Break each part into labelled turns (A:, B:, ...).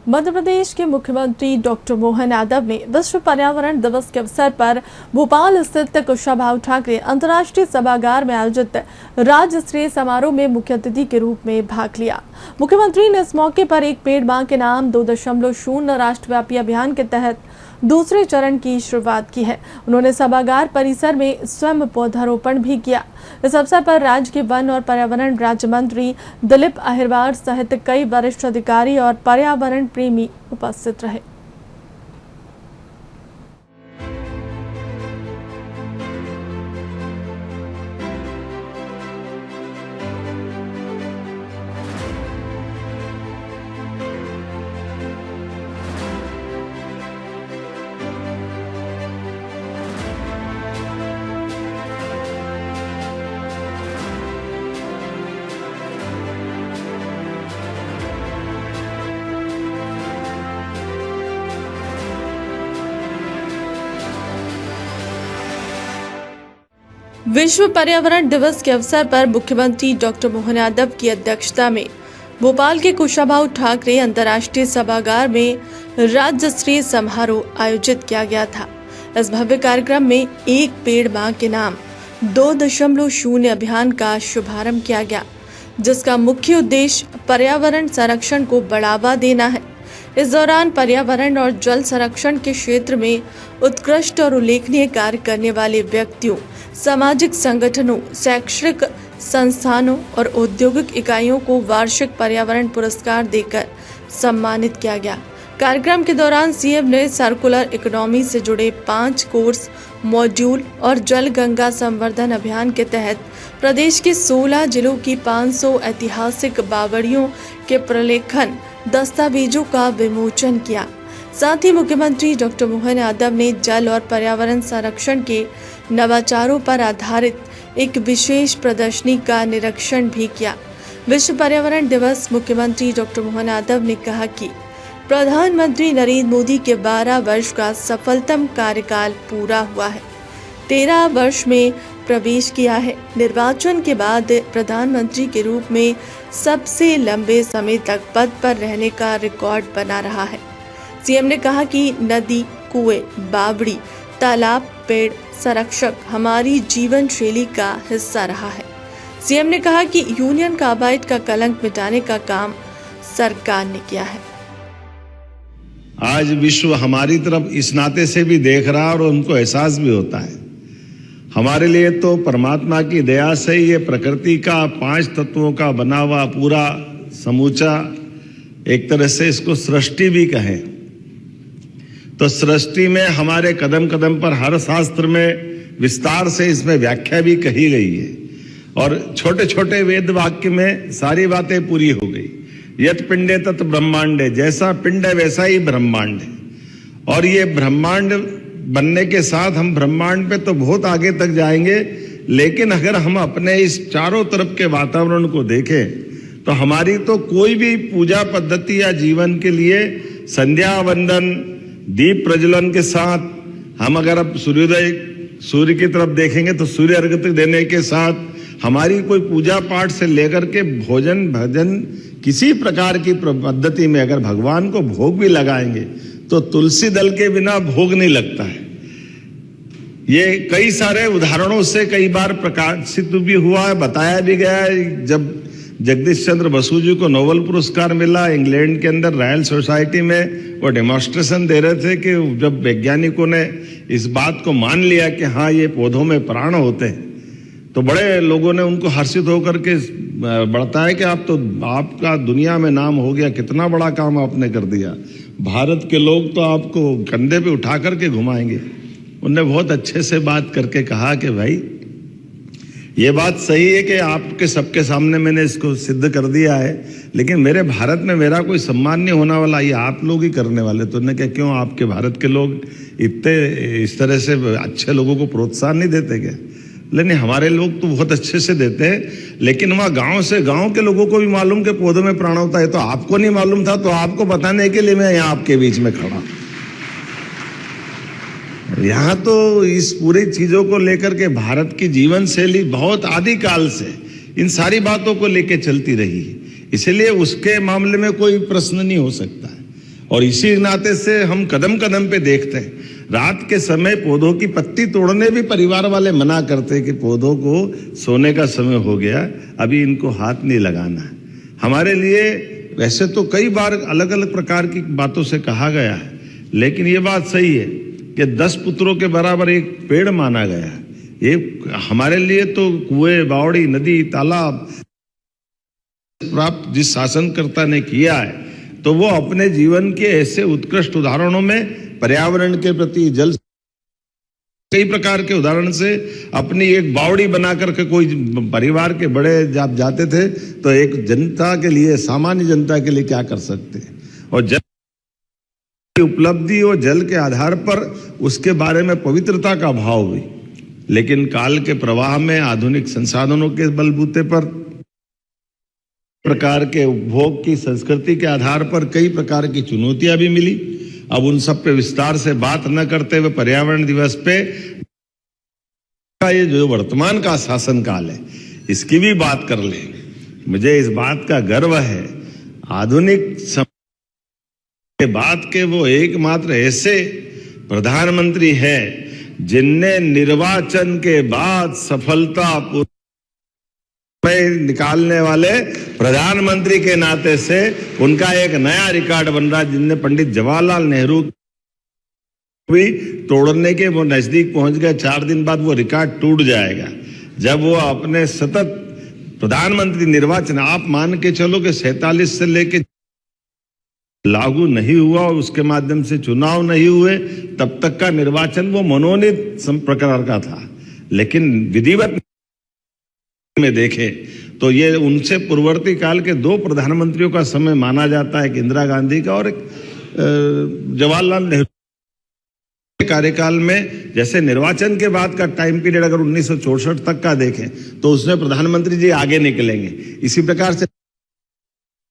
A: मध्य प्रदेश के मुख्यमंत्री डॉक्टर मोहन यादव ने विश्व पर्यावरण दिवस के अवसर पर भोपाल स्थित कुशाभाऊ ठाकरे अंतर्राष्ट्रीय सभागार में आयोजित राज्य स्तरीय समारोह में मुख्य अतिथि के रूप में भाग लिया। मुख्यमंत्री ने इस मौके पर एक पेड़ मां के नाम 2.0 राष्ट्रव्यापी अभियान के तहत दूसरे चरण की शुरुआत की है। उन्होंने सभागार परिसर में स्वयं पौधारोपण भी किया। इस अवसर पर राज्य के वन और पर्यावरण राज्य मंत्री दिलीप अहिरवार सहित कई वरिष्ठ अधिकारी और पर्यावरण प्रेमी उपस्थित रहे। विश्व पर्यावरण दिवस के अवसर पर मुख्यमंत्री डॉक्टर मोहन यादव की अध्यक्षता में भोपाल के कुशाभाऊ ठाकरे अंतर्राष्ट्रीय सभागार में राज्य स्तरीय समारोह आयोजित किया गया था। इस भव्य कार्यक्रम में एक पेड़ मां के नाम 2.0 अभियान का शुभारंभ किया गया, जिसका मुख्य उद्देश्य पर्यावरण संरक्षण को बढ़ावा देना है। इस दौरान पर्यावरण और जल संरक्षण के क्षेत्र में उत्कृष्ट और उल्लेखनीय कार्य करने वाले व्यक्तियों, सामाजिक संगठनों, शैक्षणिक संस्थानों और औद्योगिक इकाइयों को वार्षिक पर्यावरण पुरस्कार देकर सम्मानित किया गया। कार्यक्रम के दौरान सीएम ने सर्कुलर इकोनॉमी से जुड़े 5 कोर्स मॉड्यूल और जल गंगा संवर्धन अभियान के तहत प्रदेश के 16 जिलों की 500 ऐतिहासिक बावड़ियों के प्रलेखन दस्तावेजों का विमोचन किया। साथ ही मुख्यमंत्री डॉक्टर मोहन यादव ने जल और पर्यावरण संरक्षण के नवाचारों पर आधारित एक विशेष प्रदर्शनी का निरीक्षण भी किया। विश्व पर्यावरण दिवस मुख्यमंत्री डॉक्टर मोहन यादव ने कहा कि प्रधानमंत्री नरेंद्र मोदी के 12 वर्ष का सफलतम कार्यकाल पूरा हुआ है। 13 वर्ष में प्रवेश किया है। निर्वाचन के बाद प्रधानमंत्री के रूप में सबसे लंबे समय तक पद पर रहने का रिकॉर्ड बना रहा है। सीएम ने कहा कि नदी, कुएं, बावड़ी, तालाब, पेड़ संरक्षक हमारी जीवन शैली का हिस्सा रहा है। सीएम ने कहा कि यूनियन कार्बाइड का कलंक मिटाने का काम सरकार ने किया है।
B: आज विश्व हमारी तरफ इस नाते से भी देख रहा है और उनको एहसास भी होता है। हमारे लिए तो परमात्मा की दया से ये प्रकृति का 5 तत्वों का बना हुआ पूरा समूचा, एक तरह से इसको सृष्टि भी कहें तो सृष्टि में हमारे कदम कदम पर हर शास्त्र में विस्तार से इसमें व्याख्या भी कही गई है और छोटे छोटे वेद वाक्य में सारी बातें पूरी हो गई। यत पिंडे तत् ब्रह्मांडे, जैसा पिंड है वैसा ही ब्रह्मांड है। और ये ब्रह्मांड बनने के साथ हम ब्रह्मांड पे तो बहुत आगे तक जाएंगे, लेकिन अगर हम अपने इस चारों तरफ के वातावरण को देखें तो हमारी तो कोई भी पूजा पद्धति या जीवन के लिए संध्या वंदन, दीप प्रज्वलन के साथ हम अगर अब सूर्य की तरफ देखेंगे तो सूर्य अर्घ्य देने के साथ हमारी कोई पूजा पाठ से लेकर के भोजन भजन किसी प्रकार की पद्धति में अगर भगवान को भोग भी लगाएंगे तो तुलसी दल के बिना भोग नहीं लगता है। ये कई सारे उदाहरणों से कई बार प्रकाशित भी हुआ है, बताया भी गया है। जब जगदीश चंद्र बसु जी को नोबेल पुरस्कार मिला, इंग्लैंड के अंदर रॉयल सोसाइटी में वो डेमोन्स्ट्रेशन दे रहे थे कि जब वैज्ञानिकों ने इस बात को मान लिया कि हाँ ये पौधों में प्राण होते हैं, तो बड़े लोगों ने उनको हर्षित होकर के बढ़ता है कि आपका दुनिया में नाम हो गया, कितना बड़ा काम आपने कर दिया। भारत के लोग तो आपको कंधे पे उठा करके घुमाएंगे। उनने बहुत अच्छे से बात करके कहा कि भाई ये बात सही है कि आपके सबके सामने मैंने इसको सिद्ध कर दिया है, लेकिन मेरे भारत में मेरा कोई सम्मान नहीं होने वाला, ये आप लोग ही करने वाले। तो उन्होंने कहा क्यों, आपके भारत के लोग इतने इस तरह से अच्छे लोगों को प्रोत्साहन नहीं देते क्या? लेकिन हमारे लोग तो बहुत अच्छे से देते हैं, लेकिन वहाँ गांव के लोगों को भी मालूम कि पौधों में प्राण होता है। तो आपको नहीं मालूम था, तो आपको बताने के लिए मैं यहाँ आपके बीच में खड़ा। यहाँ तो इस पूरी चीजों को लेकर के भारत की जीवन शैली बहुत आदिकाल से इन सारी बातों को लेकर चलती रही है, इसलिए उसके मामले में कोई प्रश्न नहीं हो सकता है। और इसी नाते से हम कदम कदम पे देखते हैं। रात के समय पौधों की पत्ती तोड़ने भी परिवार वाले मना करते कि पौधों को सोने का समय हो गया, अभी इनको हाथ नहीं लगाना है। हमारे लिए वैसे तो कई बार अलग अलग प्रकार की बातों से कहा गया है, लेकिन ये बात सही है कि 10 पुत्रों के बराबर एक पेड़ माना गया है। ये हमारे लिए तो कुएं, बावड़ी, नदी, तालाब प्राप्त जिस शासनकर्ता ने किया है, तो वो अपने जीवन के ऐसे उत्कृष्ट उदाहरणों में पर्यावरण के प्रति, जल, कई प्रकार के उदाहरण से अपनी एक बावड़ी बना करके कोई परिवार के बड़े जब जाते थे तो एक जनता के लिए, सामान्य जनता के लिए क्या कर सकते हैं। और जल की उपलब्धि और जल के आधार पर उसके बारे में पवित्रता का भाव हुई, लेकिन काल के प्रवाह में आधुनिक संसाधनों के बलबूते पर, प्रकार के उपभोग की संस्कृति के आधार पर कई प्रकार की चुनौतियां भी मिली। अब उन सब पे विस्तार से बात न करते हुए पर्यावरण दिवस पे ये जो वर्तमान का शासन काल है इसकी भी बात कर लें। मुझे इस बात का गर्व है, आधुनिक समय के बाद के वो एकमात्र ऐसे प्रधानमंत्री हैं जिनने निर्वाचन के बाद सफलता निकालने वाले प्रधानमंत्री के नाते से उनका एक नया रिकॉर्ड बन रहा है, जिनने पंडित जवाहरलाल नेहरू भी तोड़ने के वो नजदीक पहुंच गए। 4 दिन बाद वो रिकॉर्ड टूट जाएगा जब वो अपने सतत प्रधानमंत्री निर्वाचन, आप मान के चलो कि 47 से लेके लागू नहीं हुआ और उसके माध्यम से चुनाव नहीं हुए, तब तक का निर्वाचन वो मनोनीत प्रकार का था। लेकिन विधिवत में देखें तो ये उनसे पूर्ववर्ती काल के 2 प्रधानमंत्रियों का समय माना जाता है, एक इंदिरा गांधी का और एक जवाहरलाल नेहरू के कार्यकाल में। जैसे निर्वाचन के बाद का टाइम पीरियड अगर 1964 तक का देखें तो उसमें प्रधानमंत्री जी आगे निकलेंगे। इसी प्रकार से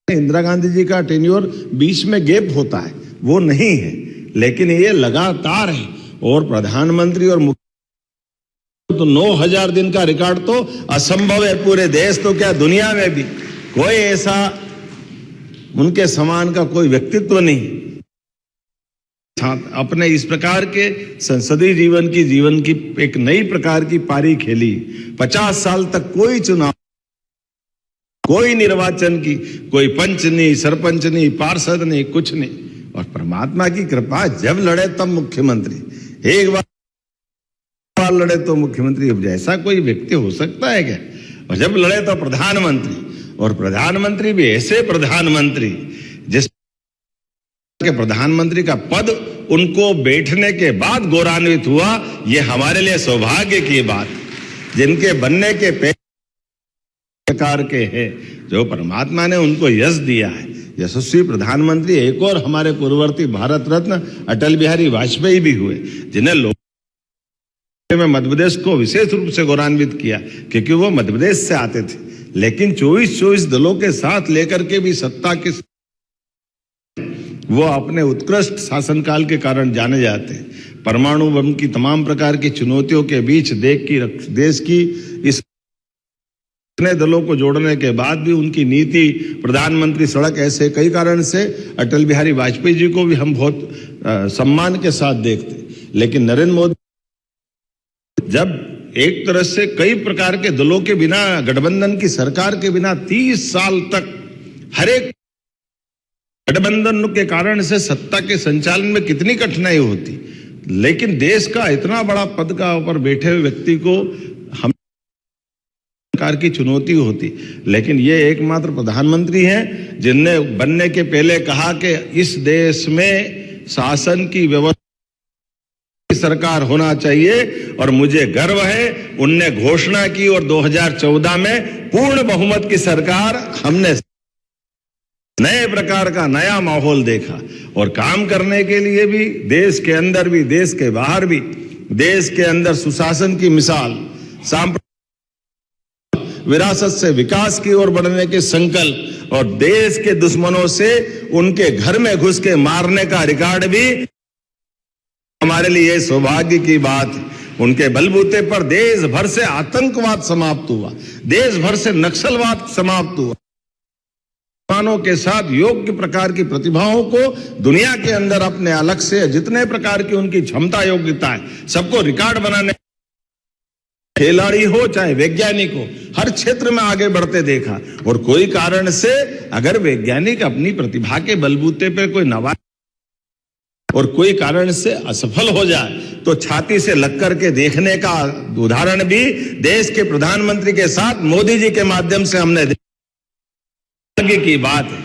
B: इंदिरा गांधी जी का टेन्योर बीच में गैप होता है, वो नहीं है, लेकिन ये लगातार है। और प्रधानमंत्री और तो 9000 दिन का रिकॉर्ड तो असंभव है पूरे देश, तो क्या दुनिया में भी कोई ऐसा उनके समान का कोई व्यक्तित्व नहीं। अपने इस प्रकार के संसदीय जीवन की एक नई प्रकार की पारी खेली। 50 साल तक कोई चुनाव, कोई निर्वाचन की, कोई पंच नहीं, सरपंच नहीं, पार्षद नहीं, कुछ नहीं। और परमात्मा की कृपा, जब लड़े तब मुख्यमंत्री, एक बार लड़े तो मुख्यमंत्री। अब जैसा कोई व्यक्ति हो सकता है क्या? और जब लड़े तो प्रधानमंत्री, और प्रधानमंत्री भी ऐसे प्रधानमंत्री जिस के प्रधानमंत्री का पद उनको बैठने के बाद गौरवान्वित हुआ। ये हमारे लिए सौभाग्य की बात, जिनके बनने के प्रकार के हैं, जो परमात्मा ने उनको यश दिया है। यशस्वी प्रधानमंत्री एक और हमारे पूर्ववर्ती भारत रत्न अटल बिहारी वाजपेयी भी हुए, जिन्हें लोग में मध्य प्रदेश को विशेष रूप से गौरवान्वित किया, क्योंकि वो मध्य प्रदेश से आते थे। लेकिन 24 दलों के साथ लेकर के भी सत्ता के वो अपने उत्कृष्ट शासनकाल के कारण जाने जाते हैं। परमाणु बम की तमाम प्रकार की चुनौतियों के बीच देश की इस दलों को जोड़ने के बाद भी उनकी नीति, प्रधानमंत्री सड़क, ऐसे कई कारण से अटल बिहारी वाजपेयी जी को भी हम बहुत सम्मान के साथ देखते। लेकिन नरेंद्र मोदी जब एक तरह से कई प्रकार के दलों के बिना, गठबंधन की सरकार के बिना 30 साल तक हर एक गठबंधन के कारण से सत्ता के संचालन में कितनी कठिनाई होती, लेकिन देश का इतना बड़ा पद का ऊपर बैठे हुए व्यक्ति को हम प्रकार की चुनौती होती। लेकिन ये एकमात्र प्रधानमंत्री हैं जिनने बनने के पहले कहा कि इस देश में शासन की व्यवस्था सरकार होना चाहिए, और मुझे गर्व है उनने घोषणा की और 2014 में पूर्ण बहुमत की सरकार, हमने नए प्रकार का नया माहौल देखा। और काम करने के लिए भी देश के अंदर भी, देश के बाहर भी, देश के अंदर सुशासन की मिसाल, विरासत से विकास की ओर बढ़ने के संकल्प, और देश के दुश्मनों से उनके घर में घुस के मारने का रिकॉर्ड भी हमारे लिए सौभाग्य की बात है। उनके बलबूते पर देश भर से आतंकवाद समाप्त हुआ, देश भर से नक्सलवाद समाप्त हुआ। मानव के साथ योग्य प्रकार की प्रतिभाओं को दुनिया के अंदर अपने अलग से जितने प्रकार की उनकी क्षमता योग्यता है सबको रिकॉर्ड बनाने, खिलाड़ी हो चाहे वैज्ञानिक हो, हर क्षेत्र में आगे बढ़ते देखा। और कोई कारण से अगर वैज्ञानिक अपनी प्रतिभा के बलबूते पर कोई नवा और कोई कारण से असफल हो जाए तो छाती से लग कर के देखने का उदाहरण भी देश के प्रधानमंत्री के साथ मोदी जी के माध्यम से हमने देखा की बात है।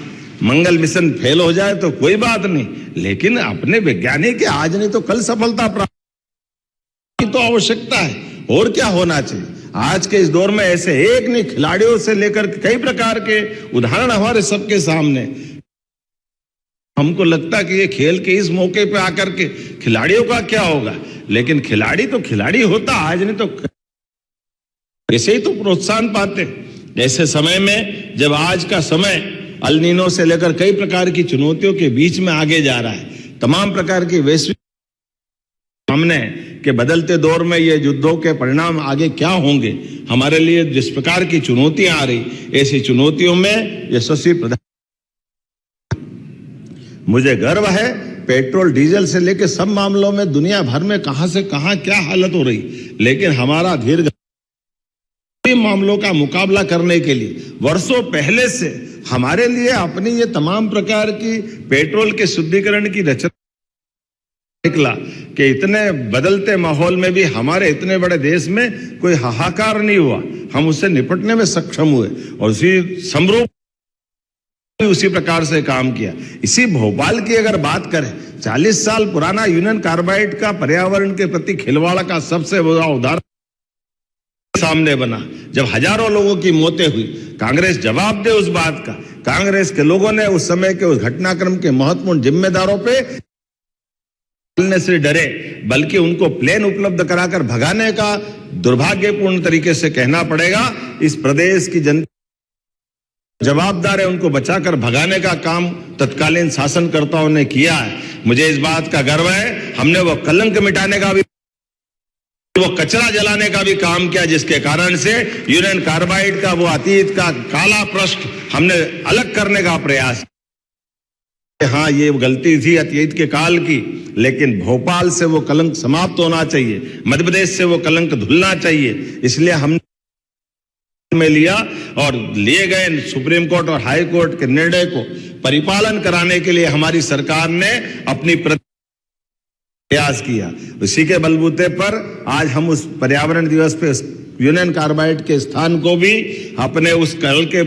B: मंगल मिशन फेल हो जाए तो कोई बात नहीं, लेकिन अपने वैज्ञानिक के आज नहीं तो कल सफलता प्राप्त की तो आवश्यकता है। और क्या होना चाहिए आज के इस दौर में? ऐसे एक नहीं, खिलाड़ियों से लेकर कई प्रकार के उदाहरण हमारे सबके सामने। हमको लगता है कि ये खेल के इस मौके पे आकर के खिलाड़ियों का क्या होगा, लेकिन खिलाड़ी तो खिलाड़ी होता, आज नहीं तो ऐसे ही तो प्रोत्साहन पाते। ऐसे समय में जब आज का समय अल नीनो से लेकर कई प्रकार की चुनौतियों के बीच में आगे जा रहा है, तमाम प्रकार की वैश्विक सामने के बदलते दौर में ये युद्धों के परिणाम आगे क्या होंगे, हमारे लिए जिस प्रकार की चुनौतियां आ रही, ऐसी चुनौतियों में यशस्वी प्रधान, मुझे गर्व है पेट्रोल डीजल से लेकर सब मामलों में दुनिया भर में कहां से कहां क्या हालत हो रही, लेकिन हमारा दीर्घ मामलों का मुकाबला करने के लिए वर्षों पहले से हमारे लिए अपनी ये तमाम प्रकार की पेट्रोल के शुद्धिकरण की रचना निकला कि इतने बदलते माहौल में भी हमारे इतने बड़े देश में कोई हाहाकार नहीं हुआ, हम उससे निपटने में सक्षम हुए और उसी समरूप उसी प्रकार से काम किया। इसी भोपाल की अगर बात करें, 40 साल पुराना यूनियन कार्बाइड का पर्यावरण के प्रति खिलवाड़ का सबसे बड़ा उदाहरण सामने बना। जब हजारों लोगों की मौतें हुई, कांग्रेस जवाब दे उस बात का। कांग्रेस के लोगों ने उस समय के उस घटनाक्रम के महत्वपूर्ण जिम्मेदारों पे से डरे, बल्कि उनको प्लेन उपलब्ध कराकर भगाने का दुर्भाग्यपूर्ण तरीके से कहना पड़ेगा। इस प्रदेश की जनता जवाबदार है, उनको बचाकर भगाने का काम तत्कालीन शासनकर्ताओं ने किया है। मुझे इस बात का गर्व है, हमने वो कलंक मिटाने का भी, वो कचरा जलाने का भी काम किया, जिसके कारण से यूनियन कार्बाइड का वो अतीत का काला पृष्ठ हमने अलग करने का प्रयास। हाँ, ये गलती थी अतीत के काल की, लेकिन भोपाल से वो कलंक समाप्त होना चाहिए, मध्य प्रदेश से वो कलंक धुलना चाहिए। इसलिए हमने में लिया और लिए गए सुप्रीम कोर्ट और हाई कोर्ट के निर्णय को परिपालन कराने के लिए हमारी सरकार ने अपनी प्रयास किया। उसी के बलबूते पर आज हम उस पर्यावरण दिवस पे यूनियन कार्बाइड के स्थान को भी अपने उस कल के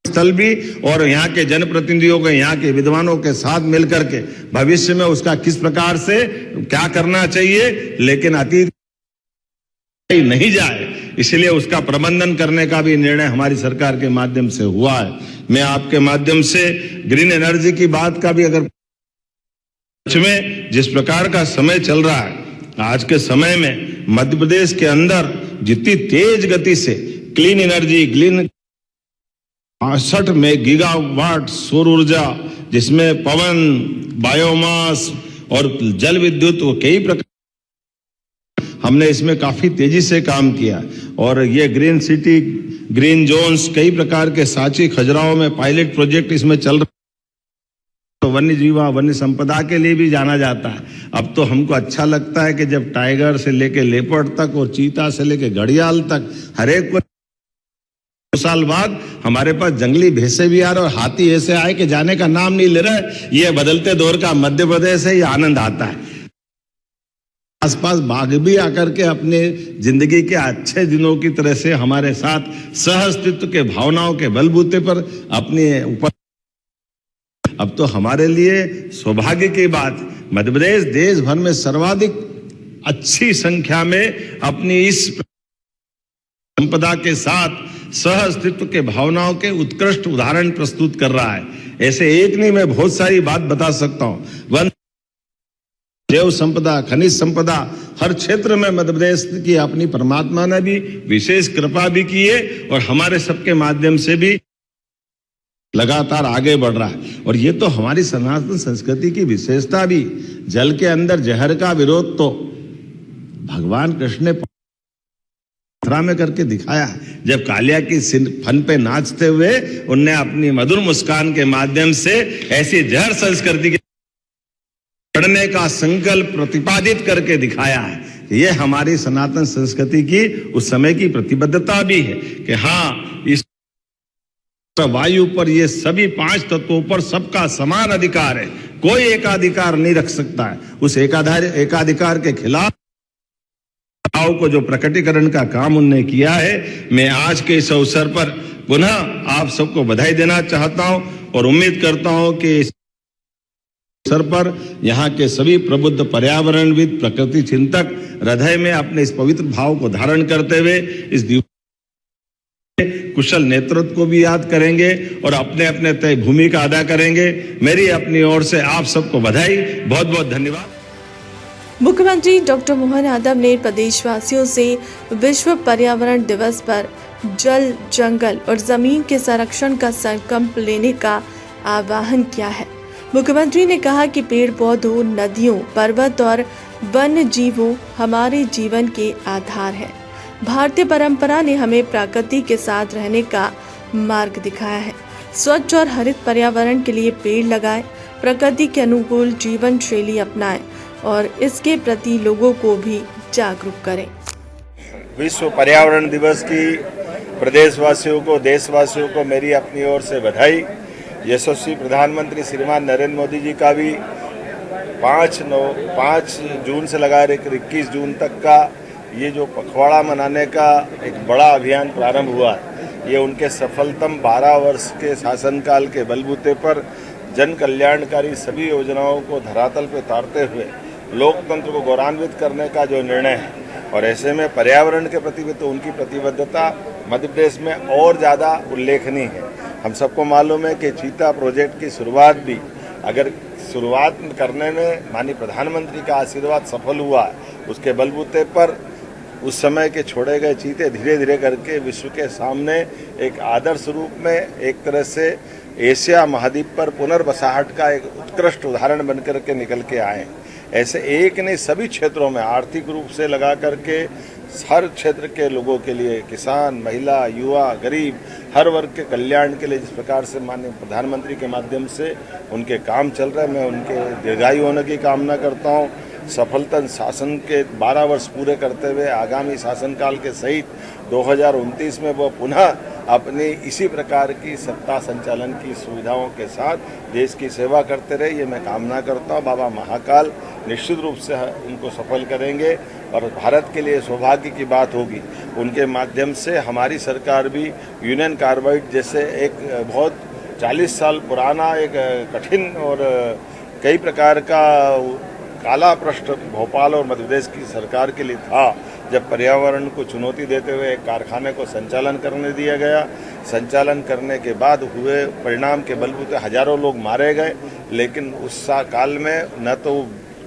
B: स्थल भी और यहाँ के जनप्रतिनिधियों के, यहाँ के विद्वानों के साथ मिलकर के भविष्य में उसका किस प्रकार से क्या करना चाहिए, लेकिन अतीत नहीं जाए, इसलिए उसका प्रबंधन करने का भी निर्णय हमारी सरकार के माध्यम से हुआ है। मैं आपके माध्यम से ग्रीन एनर्जी की बात का भी, अगर में जिस प्रकार का समय चल रहा है, आज के समय में मध्य प्रदेश के अंदर जितनी तेज गति से क्लीन एनर्जी, क्लीन 65 में गीगावाट सौर ऊर्जा, जिसमें पवन, बायोमास और जल विद्युत, वो कई प्रकार हमने इसमें काफी तेजी से काम किया। और ये ग्रीन सिटी, ग्रीन जोन्स, कई प्रकार के सांची, खजुराहो में पायलट प्रोजेक्ट इसमें चल रहा है। तो वन्य जीवा, वन्य संपदा के लिए भी जाना जाता है। अब तो हमको अच्छा लगता है कि जब टाइगर से लेके लेपर्ड तक और चीता से लेके घड़ियाल तक हर एक को 2 साल बाद हमारे पास जंगली भैंसे भी आ रहे और हाथी ऐसे आए कि जाने का नाम नहीं ले रहे। ये बदलते दौर का मध्य प्रदेश है, ये आनंद आता है। आसपास बाघ भी आकर के अपने जिंदगी के अच्छे दिनों की तरह से हमारे साथ सह अस्तित्व के भावनाओं के बलबूते पर अपने ऊपर। अब तो हमारे लिए सौभाग्य की बात, मध्य प्रदेश देश भर में सर्वाधिक अच्छी संख्या में अपनी इस संपदा के साथ सह अस्तित्व के भावनाओं के उत्कृष्ट उदाहरण प्रस्तुत कर रहा है। ऐसे एक नहीं, मैं बहुत सारी बात बता सकता हूं। वन, जैव संपदा, खनिज संपदा, हर क्षेत्र में मध्य प्रदेश की अपनी परमात्मा ने भी विशेष कृपा भी की है और हमारे सबके माध्यम से भी लगातार आगे बढ़ रहा है। और ये तो हमारी सनातन संस्कृति की विशेषता भी, जल के अंदर जहर का विरोध तो भगवान कृष्ण ने मथुरा में करके दिखाया। जब कालिया की फन पे नाचते हुए उनने अपनी मधुर मुस्कान के माध्यम से ऐसी जहर संस्कृति के लड़ने का संकल्प प्रतिपादित करके दिखाया है। ये हमारी सनातन संस्कृति की उस समय की प्रतिबद्धता भी है कि हाँ, इस वायु पर ये सभी 5 तत्वों पर सबका समान अधिकार है, कोई एकाधिकार नहीं रख सकता है। उस एकाधिकार के खिलाफ को जो प्रकटीकरण का काम उन्होंने किया है, मैं आज के इस अवसर पर पुनः आप सबको बधाई देना चाहता हूं और उम्मीद करता हूं कि इस अवसर पर यहाँ के सभी प्रबुद्ध पर्यावरणविद, प्रकृति चिंतक हृदय में अपने इस पवित्र भाव को धारण करते हुए इस दिवस कुशल नेतृत्व को भी याद करेंगे और अपने अपने तय भूमिका अदा करेंगे। मेरी अपनी ओर से आप सबको बधाई, बहुत बहुत धन्यवाद।
A: मुख्यमंत्री डॉक्टर मोहन यादव ने प्रदेशवासियों से विश्व पर्यावरण दिवस पर जल, जंगल और जमीन के संरक्षण का संकल्प लेने का आह्वान किया है। मुख्यमंत्री ने कहा कि पेड़ पौधों, नदियों, पर्वत और वन्य जीवों हमारे जीवन के आधार है। भारतीय परंपरा ने हमें प्रकृति के साथ रहने का मार्ग दिखाया है। स्वच्छ और हरित पर्यावरण के लिए पेड़ लगाएं, प्रकृति के अनुकूल जीवन शैली अपनाएं और इसके प्रति लोगों को भी जागरूक करें।
C: विश्व पर्यावरण दिवस की प्रदेशवासियों को, देशवासियों को मेरी अपनी ओर से बधाई। यशस्वी प्रधानमंत्री श्रीमान नरेंद्र मोदी जी का भी 5 जून से लगा 21 जून तक का ये जो पखवाड़ा मनाने का एक बड़ा अभियान प्रारंभ हुआ है, ये उनके सफलतम 12 वर्ष के शासनकाल के बलबूते पर जन कल्याणकारी सभी योजनाओं को धरातल पर उतारते हुए लोकतंत्र को गौरवान्वित करने का जो निर्णय है, और ऐसे में पर्यावरण के प्रति भी तो उनकी प्रतिबद्धता मध्य प्रदेश में और ज़्यादा उल्लेखनीय है। हम सबको मालूम है कि चीता प्रोजेक्ट की शुरुआत भी अगर शुरुआत करने में माननीय प्रधानमंत्री का आशीर्वाद सफल हुआ है, उसके बलबूते पर उस समय के छोड़े गए चीते धीरे धीरे करके विश्व के सामने एक आदर्श रूप में, एक तरह से एशिया महाद्वीप पर पुनर्बसाहट का एक उत्कृष्ट उदाहरण बनकर के निकल के आए। ऐसे एक नहीं, सभी क्षेत्रों में आर्थिक रूप से लगा करके हर क्षेत्र के लोगों के लिए, किसान, महिला, युवा, गरीब, हर वर्ग के कल्याण के लिए जिस प्रकार से माननीय प्रधानमंत्री के माध्यम से उनके काम चल रहे हैं, मैं उनके दीर्घायु होने की कामना करता हूँ। सफलता शासन के 12 वर्ष पूरे करते हुए आगामी शासनकाल के सहित 2029 में वो पुनः अपनी इसी प्रकार की सत्ता संचालन की सुविधाओं के साथ देश की सेवा करते रहे, ये मैं कामना करता हूँ। बाबा महाकाल निश्चित रूप से उनको सफल करेंगे और भारत के लिए सौभाग्य की बात होगी। उनके माध्यम से हमारी सरकार भी यूनियन कार्बाइड जैसे एक बहुत 40 साल पुराना एक कठिन और कई प्रकार का काला प्रश्न भोपाल और मध्य प्रदेश की सरकार के लिए था, जब पर्यावरण को चुनौती देते हुए एक कारखाने को संचालन करने दिया गया। संचालन करने के बाद हुए परिणाम के बलबूते हजारों लोग मारे गए, लेकिन उस काल में न तो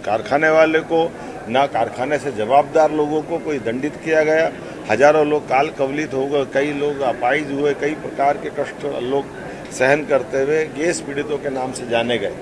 C: कारखाने वाले को, न कारखाने से जवाबदार लोगों को कोई दंडित किया गया। हजारों लोग काल कवलित हो गए, कई लोग अपाहिज हुए, कई प्रकार के कष्ट लोग सहन करते हुए गैस पीड़ितों के नाम से जाने गए।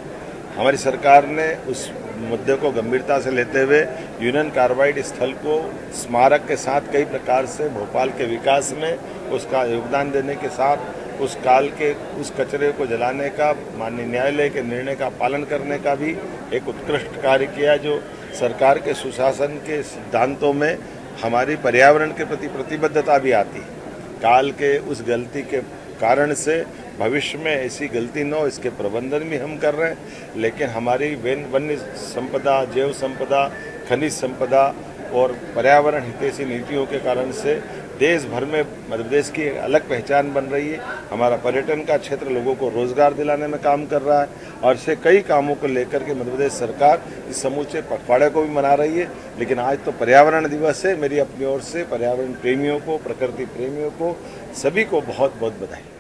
C: हमारी सरकार ने उस मुद्दे को गंभीरता से लेते हुए यूनियन कार्बाइड स्थल को स्मारक के साथ कई प्रकार से भोपाल के विकास में उसका योगदान देने के साथ उस काल के उस कचरे को जलाने का माननीय न्यायालय के निर्णय का पालन करने का भी एक उत्कृष्ट कार्य किया, जो सरकार के सुशासन के सिद्धांतों में हमारी पर्यावरण के प्रति प्रतिबद्धता भी आती है। काल के उस गलती के कारण से भविष्य में ऐसी गलती न हो, इसके प्रबंधन भी हम कर रहे हैं, लेकिन हमारी वन्य संपदा, जैव संपदा, खनिज संपदा और पर्यावरण हितैषी नीतियों के कारण से देश भर में मध्य प्रदेश की एक अलग पहचान बन रही है। हमारा पर्यटन का क्षेत्र लोगों को रोजगार दिलाने में काम कर रहा है और ऐसे कई कामों को लेकर के मध्य प्रदेश सरकार इस समूचे पखवाड़े को भी मना रही है। लेकिन आज तो पर्यावरण दिवस है, मेरी अपनी ओर से पर्यावरण प्रेमियों को, प्रकृति प्रेमियों को, सभी को बहुत बहुत बधाई।